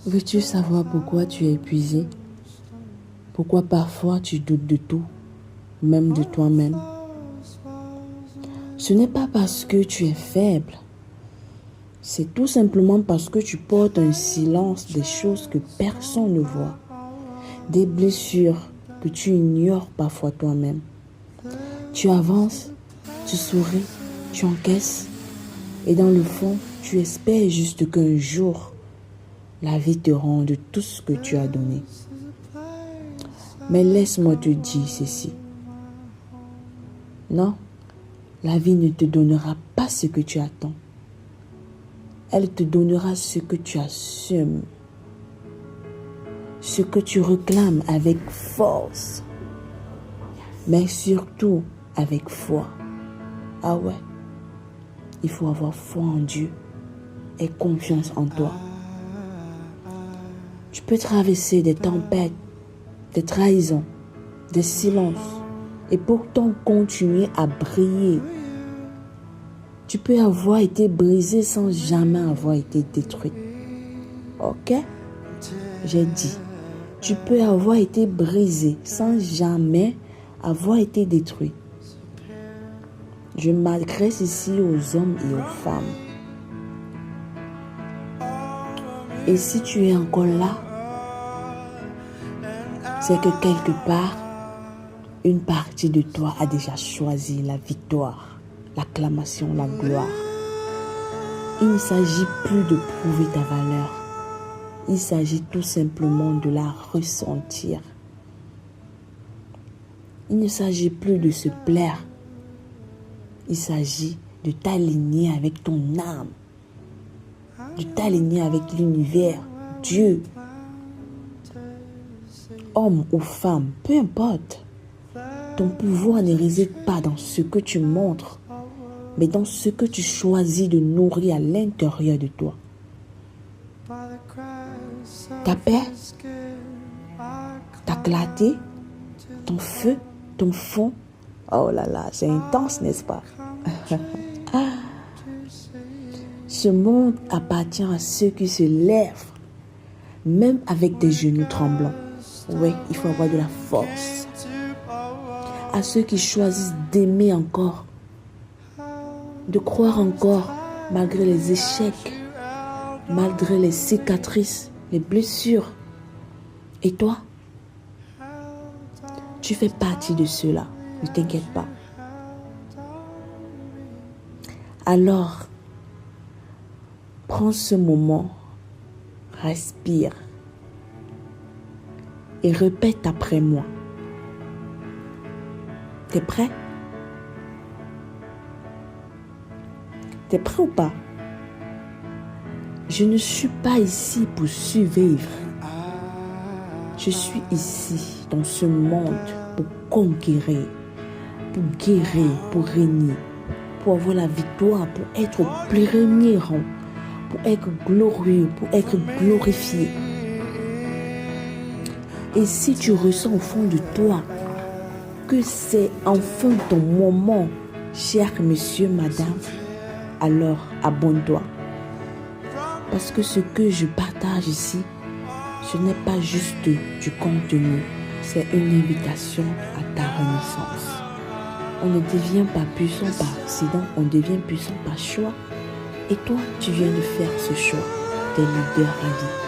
Veux-tu savoir pourquoi tu es épuisé? Pourquoi parfois tu doutes de tout, même de toi-même? Ce n'est pas parce que tu es faible. C'est tout simplement parce que tu portes un silence des choses que personne ne voit. Des blessures que tu ignores parfois toi-même. Tu avances, tu souris, tu encaisses. Et dans le fond, tu espères juste qu'un jour, la vie te rende tout ce que tu as donné. Mais laisse-moi te dire ceci. Non, la vie ne te donnera pas ce que tu attends. Elle te donnera ce que tu assumes. Ce que tu réclames avec force. Mais surtout avec foi. Ah ouais, il faut avoir foi en Dieu et confiance en toi. Tu peux traverser des tempêtes, des trahisons, des silences et pourtant continuer à briller. Tu peux avoir été brisé sans jamais avoir été détruit. Ok? J'ai dit, tu peux avoir été brisé sans jamais avoir été détruit. Je m'adresse ici aux hommes et aux femmes. Et si tu es encore là, c'est que quelque part, une partie de toi a déjà choisi la victoire, l'acclamation, la gloire. Il ne s'agit plus de prouver ta valeur. Il s'agit tout simplement de la ressentir. Il ne s'agit plus de se plaire. Il s'agit de t'aligner avec ton âme, de t'aligner avec l'univers, Dieu. Homme ou femme, peu importe. Ton pouvoir ne réside pas dans ce que tu montres, mais dans ce que tu choisis de nourrir à l'intérieur de toi. Ta paix, ta clarté, ton feu, ton fond. Oh là là, c'est intense, n'est-ce pas? Ce monde appartient à ceux qui se lèvent, même avec des genoux tremblants. Oui, il faut avoir de la force. À ceux qui choisissent d'aimer encore, de croire encore, malgré les échecs, malgré les cicatrices, les blessures. Et toi, tu fais partie de ceux-là. Ne t'inquiète pas. Alors, prends ce moment, respire et répète après moi. T'es prêt? T'es prêt ou pas? Je ne suis pas ici pour survivre. Je suis ici, dans ce monde, pour conquérir, pour guérir, pour régner, pour avoir la victoire, pour être au premier rang, pour être glorieux, pour être glorifié. Et si tu ressens au fond de toi que c'est enfin ton moment, cher monsieur, madame, alors abonne-toi. Parce que ce que je partage ici, ce n'est pas juste du contenu, c'est une invitation à ta renaissance. On ne devient pas puissant par accident, on devient puissant par choix. Et toi, tu viens de faire ce choix, t'es leader à vie.